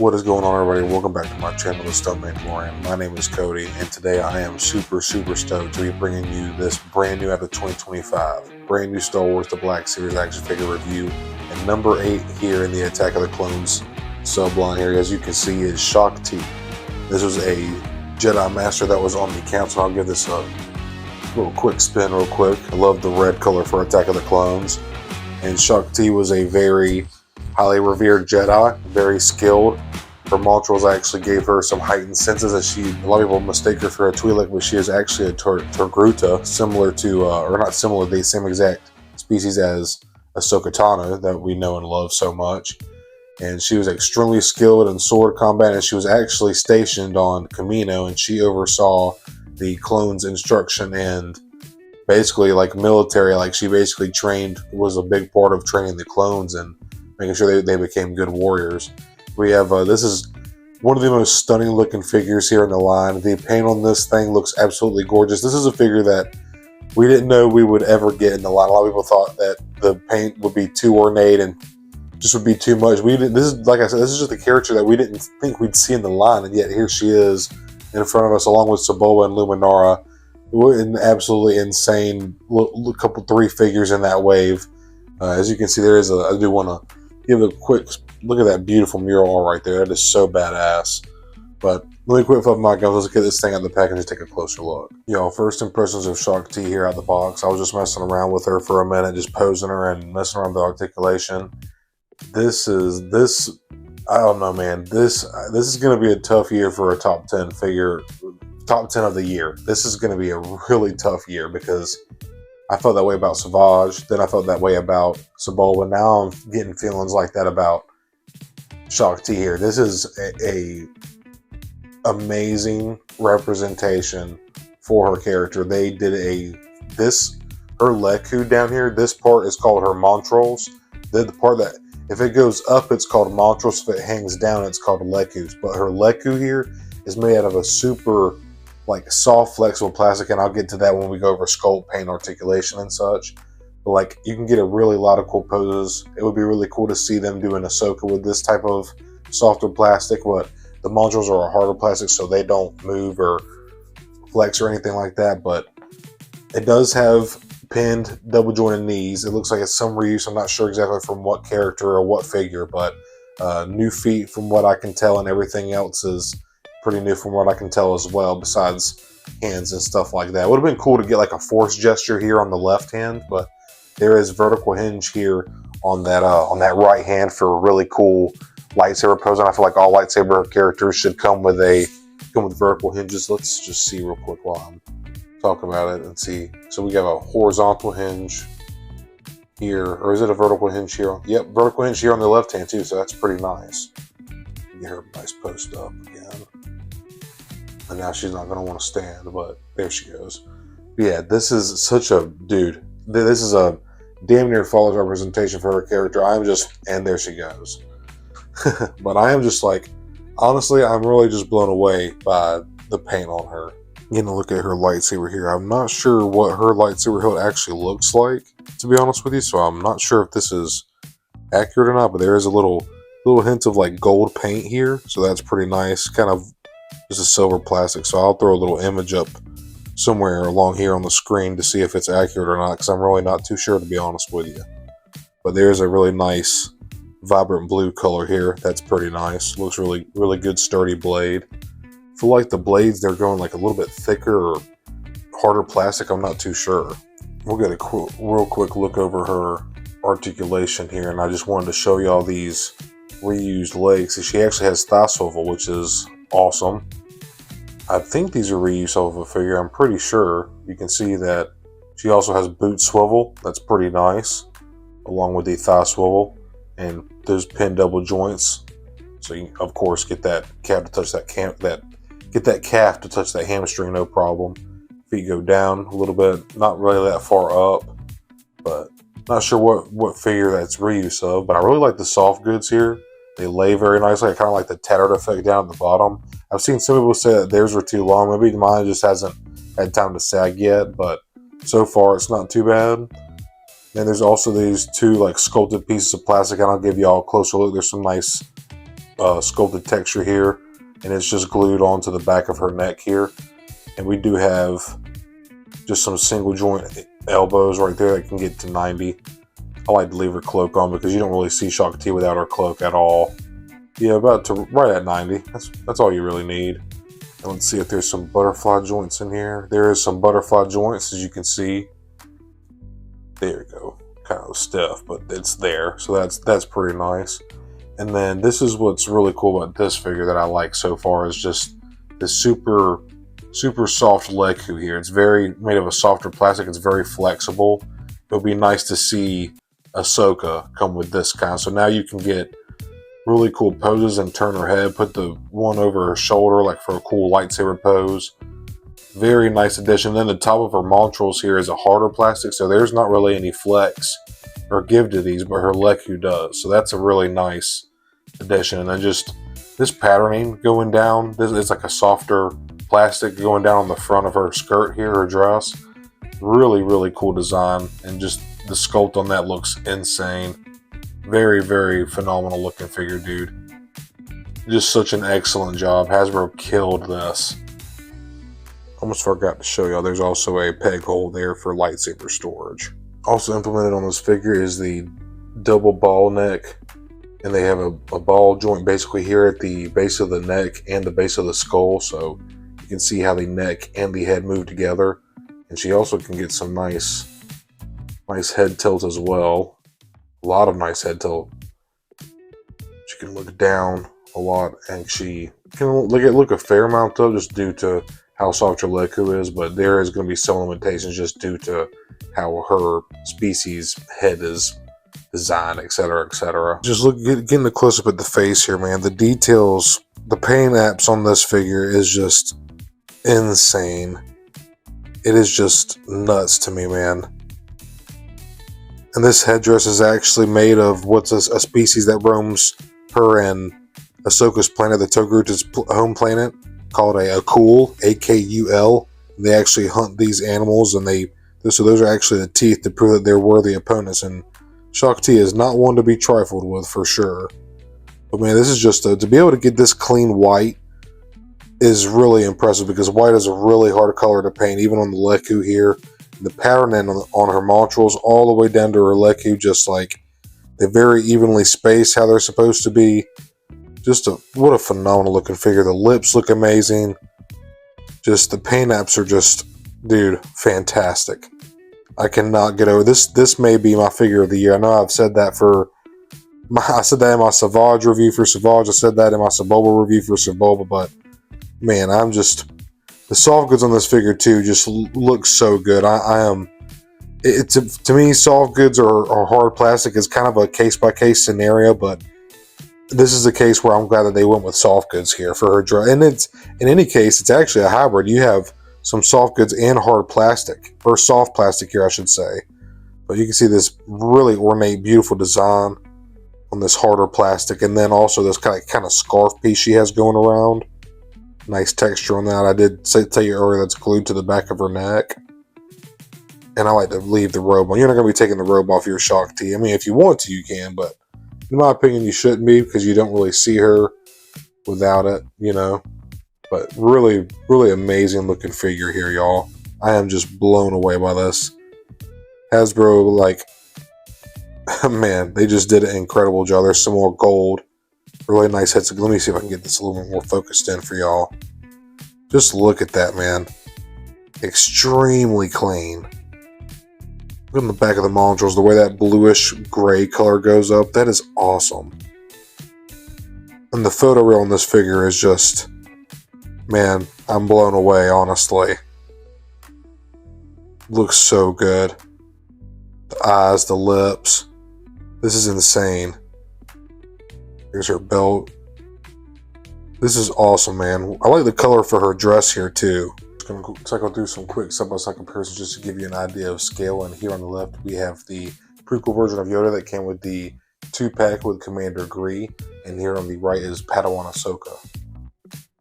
What is going on, everybody? Welcome back to my channel, The Stoked Mandalorian. My name is Cody, and today I am super stoked to be bringing you this brand new out of 2025, brand new Star Wars The Black Series action figure review, and number 8 here in the Attack of the Clones subline here, as you can see, is Shaak T. This was a Jedi Master that was on the council. I'll give this a little quick spin real quick. I love the red color for Attack of the Clones, and Shaak T was a very highly revered Jedi, very skilled. Her Montrals actually gave her some heightened senses, as a lot of people mistake her for a Twi'lek, but she is actually a Togruta, similar to, or not similar, the same exact species as Ahsoka Tano that we know and love so much. And she was extremely skilled in sword combat, and she was actually stationed on Kamino, and she oversaw the clones' instruction and basically like military, like she basically was a big part of training the clones and making sure they became good warriors. We have, this is one of the most stunning looking figures here in the line. The paint on this thing looks absolutely gorgeous. This is a figure that we didn't know we would ever get in the line. A lot of people thought that the paint would be too ornate and just would be too much. This is, like I said, this is just a character that we didn't think we'd see in the line, and yet here she is in front of us, along with Sebulba and Luminara. An absolutely insane three figures in that wave. As you can see, there is I do want to give a quick look at that beautiful mural art right there. That is so badass. But really quick for my guns, let's get this thing out of the package and take a closer look. Yo, first impressions of Shaak T here out of the box. I was just messing around with her for a minute, just posing her and messing around with the articulation. I don't know, man. This is going to be a tough year for a top 10 figure, top 10 of the year. This is going to be a really tough year because I felt that way about Savage, then I felt that way about Sebulba. Now I'm getting feelings like that about Shaak T here. This is a amazing representation for her character. They did her Leku down here. This part is called her Montrals. The part that, if it goes up, it's called Montrals. If it hangs down, it's called Lekus. But her Leku here is made out of a super soft flexible plastic, and I'll get to that when we go over sculpt, paint, articulation and such. But you can get a lot of cool poses. It would be really cool to see them do an Ahsoka with this type of softer plastic, but the Montrals are a harder plastic, so they don't move or flex or anything like that. But it does have pinned double jointed knees. It looks like it's some reuse. I'm not sure exactly from what character or what figure, but new feet from what I can tell, and everything else is pretty new from what I can tell as well, besides hands and stuff like that. It would have been cool to get a force gesture here on the left hand, but there is vertical hinge here on that right hand for a really cool lightsaber pose, and I feel like all lightsaber characters should come with vertical hinges. Let's just see real quick while I'm talking about it and see. So we have a horizontal hinge here, or is it a vertical hinge here? Yep, vertical hinge here on the left hand too, so that's pretty nice. Get her a nice post up again. And now she's not going to want to stand, but there she goes. But yeah, this is such a dude. This is a damn near flawless representation for her character. And there she goes. But I am just honestly, I'm really just blown away by the paint on her. Getting a look at her lightsaber here. I'm not sure what her lightsaber hilt actually looks like, to be honest with you. So I'm not sure if this is accurate or not, but there is a little hint of gold paint here. So that's pretty nice. Kind of just a silver plastic. So I'll throw a little image up somewhere along here on the screen to see if it's accurate or not, because I'm really not too sure, to be honest with you. But there's a really nice vibrant blue color here. That's pretty nice. Looks really good, sturdy blade. I feel like the blades, they're going a little bit thicker or harder plastic. I'm not too sure. We'll get a real quick look over her articulation here, and I just wanted to show y'all these reused legs. So she actually has thigh swivel, which is awesome. I think these are reuse of a figure. I'm pretty sure. You can see that she also has boot swivel. That's pretty nice, along with the thigh swivel and those pin double joints. So you can, of course, get that calf to touch get that calf to touch that hamstring, no problem. Feet go down a little bit, not really that far up, but not sure what figure that's reuse of. But I really like the soft goods here. They lay very nicely. I kind of like the tattered effect down at the bottom. I've seen some people say that theirs were too long. Maybe mine just hasn't had time to sag yet, but so far it's not too bad. Then there's also these two sculpted pieces of plastic, and I'll give y'all a closer look. There's some nice sculpted texture here, and it's just glued onto the back of her neck here. And we do have just some single joint elbows right there that can get to 90. I like to leave her cloak on because you don't really see Shaak T without her cloak at all. Yeah, about to right at 90. That's all you really need. And let's see if there's some butterfly joints in here. There is some butterfly joints, as you can see. There you go. Kind of stiff, but it's there. So that's pretty nice. And then this is what's really cool about this figure that I like so far is just the super soft Leku here. It's very made of a softer plastic. It's very flexible. It would be nice to see Ahsoka come with this kind. So now you can get really cool poses and turn her head, put the one over her shoulder like for a cool lightsaber pose. Very nice addition. Then the top of her montrals here is a harder plastic, so there's not really any flex or give to these, but her Leku does. So that's a really nice addition. And then just this patterning going down, it's like a softer plastic going down on the front of her skirt here, her dress. Really, really cool design, and just the sculpt on that looks insane. Very, very phenomenal looking figure, dude. Just such an excellent job. Hasbro killed this. Almost forgot to show y'all, there's also a peg hole there for lightsaber storage. Also implemented on this figure is the double ball neck, and they have a ball joint basically here at the base of the neck and the base of the skull, so you can see how the neck and the head move together. And she also can get some nice head tilt as well. A lot of nice head tilt. She can look down a lot, and she can look a fair amount though, just due to how soft her Leku is. But there is going to be some limitations just due to how her species head is designed, etc., etc. Just getting a close up at the face here, man. The details, the paint apps on this figure is just insane. It is just nuts to me, man. And this headdress is actually made of what's a species that roams her and Ahsoka's planet, the Togrutta's home planet, called a Akul, A-K-U-L. They actually hunt these animals, and so those are actually the teeth to prove that they're worthy opponents. And Shaak T is not one to be trifled with, for sure. But man, this is just to be able to get this clean white is really impressive, because white is a really hard color to paint, even on the Leku here. The patterning on her montrals all the way down to her Leku, just like they're very evenly spaced how they're supposed to be. Just what a phenomenal looking figure. The lips look amazing. Just the paint apps are just, dude, fantastic. I cannot get over this. This may be my figure of the year. I know I've said that I said that in my Savage review for Savage. I said that in my Sebulba review for Sebulba, but man, the soft goods on this figure too just look so good. To me, soft goods or hard plastic is kind of a case-by-case scenario, but this is a case where I'm glad that they went with soft goods here for her draw. And it's, in any case, it's actually a hybrid. You have some soft goods and hard plastic, or soft plastic here, I should say. But you can see this really ornate, beautiful design on this harder plastic, and then also this kind of scarf piece she has going around. Nice texture on that. I did tell you earlier that's glued to the back of her neck. And I like to leave the robe on. You're not going to be taking the robe off your Shaak T. I mean, if you want to, you can, but in my opinion, you shouldn't be, because you don't really see her without it, you know. But really, really amazing looking figure here, y'all. I am just blown away by this. Hasbro, like, man, they just did an incredible job. There's some more gold. Really nice heads. Let me see if I can get this a little bit more focused in for y'all. Just look at that, man. Extremely clean. Look on the back of the montrals, the way that bluish gray color goes up. That is awesome. And the photo reel on this figure is just, man, I'm blown away, honestly. Looks so good. The eyes, the lips. This is insane. Here's her belt. This is awesome, man. I like the color for her dress here, too. I'm going to cycle through some quick side-by-side comparisons just to give you an idea of scale. And here on the left, we have the prequel version of Yoda that came with the 2-pack with Commander Gree. And here on the right is Padawan Ahsoka.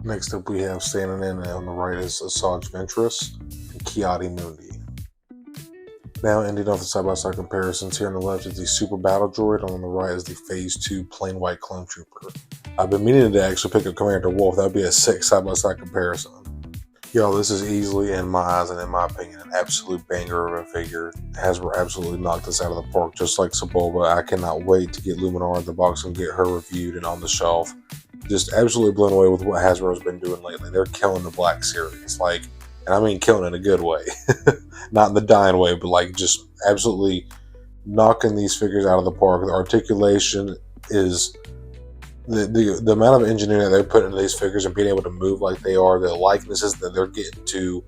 Next up, we have standing in, and on the right is Asajj Ventress and Kiadi Mundi. Now ending off the side-by-side comparisons, here on the left is the Super Battle Droid, and on the right is the Phase 2 Plain White Clone Trooper. I've been meaning to actually pick up Commander Wolf. That would be a sick side-by-side comparison. Y'all, this is easily, in my eyes and in my opinion, an absolute banger of a figure. Hasbro absolutely knocked this out of the park, just like Sebulba. I cannot wait to get Luminar in the box and get her reviewed and on the shelf. Just absolutely blown away with what Hasbro's been doing lately. They're killing the Black Series, like, and I mean killing in a good way. Not in the dying way, but like just absolutely knocking these figures out of the park. The articulation is the amount of engineering that they're putting into these figures and being able to move like they are, the likenesses that they're getting to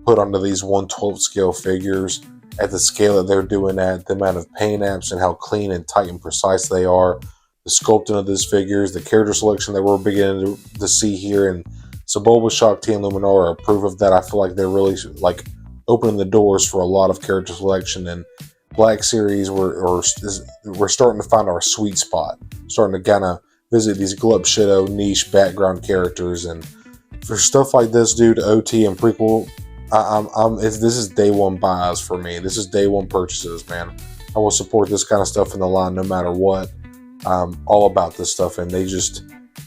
put onto these 1/12 scale figures at the scale that they're doing at, the amount of paint apps and how clean and tight and precise they are, the sculpting of these figures, the character selection that we're beginning to see here, and Sebulba, Shaak T, and Luminar are proof of that. I feel like they're really like opening the doors for a lot of character selection, and Black Series we're starting to find our sweet spot, starting to kind of visit these glup shitto niche background characters. And for stuff like this, dude, OT and prequel, this is day one buys for me. This is day one purchases, man. I will support this kind of stuff in the line no matter what. All about this stuff, and they just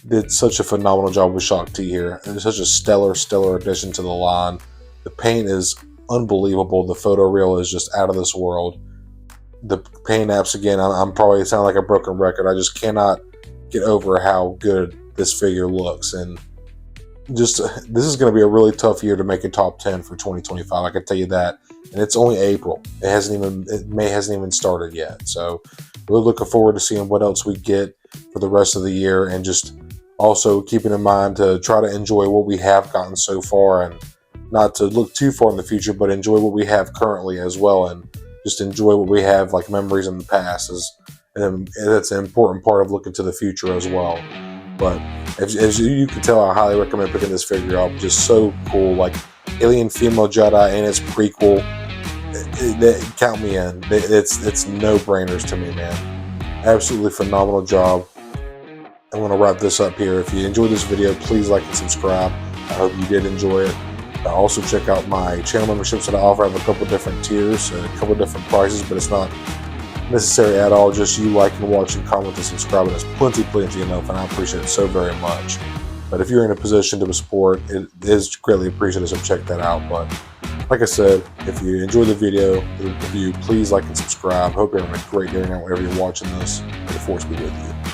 did such a phenomenal job with Shaak T here. It's such a stellar addition to the line. The paint is unbelievable. The photoreal is just out of this world. The paint apps, again, I'm probably sound like a broken record. I just cannot get over how good this figure looks, and just this is going to be a really tough year to make a top 10 for 2025. I can tell you that, and it's only April. May hasn't even started yet. So we're looking forward to seeing what else we get for the rest of the year, and just also keeping in mind to try to enjoy what we have gotten so far, and not to look too far in the future, but enjoy what we have currently as well, and just enjoy what we have, like memories in the past. And that's an important part of looking to the future as well. But as you can tell, I highly recommend picking this figure up. Just so cool, like Alien Female Jedi and its prequel. Count me in. It's no-brainers to me, man. Absolutely phenomenal job. I'm going to wrap this up here. If you enjoyed this video, please like and subscribe. I hope you did enjoy it. Also check out my channel memberships that I offer. I have a couple different tiers and a couple different prices, but it's not necessary at all. Just you liking, watching, commenting, subscribing is plenty enough, and I appreciate it so very much. But if you're in a position to support, it is greatly appreciated, so check that out. But like I said, if you enjoyed the video, the review, please like and subscribe. Hope you're having a great day now whenever you're watching this. May the force be with you.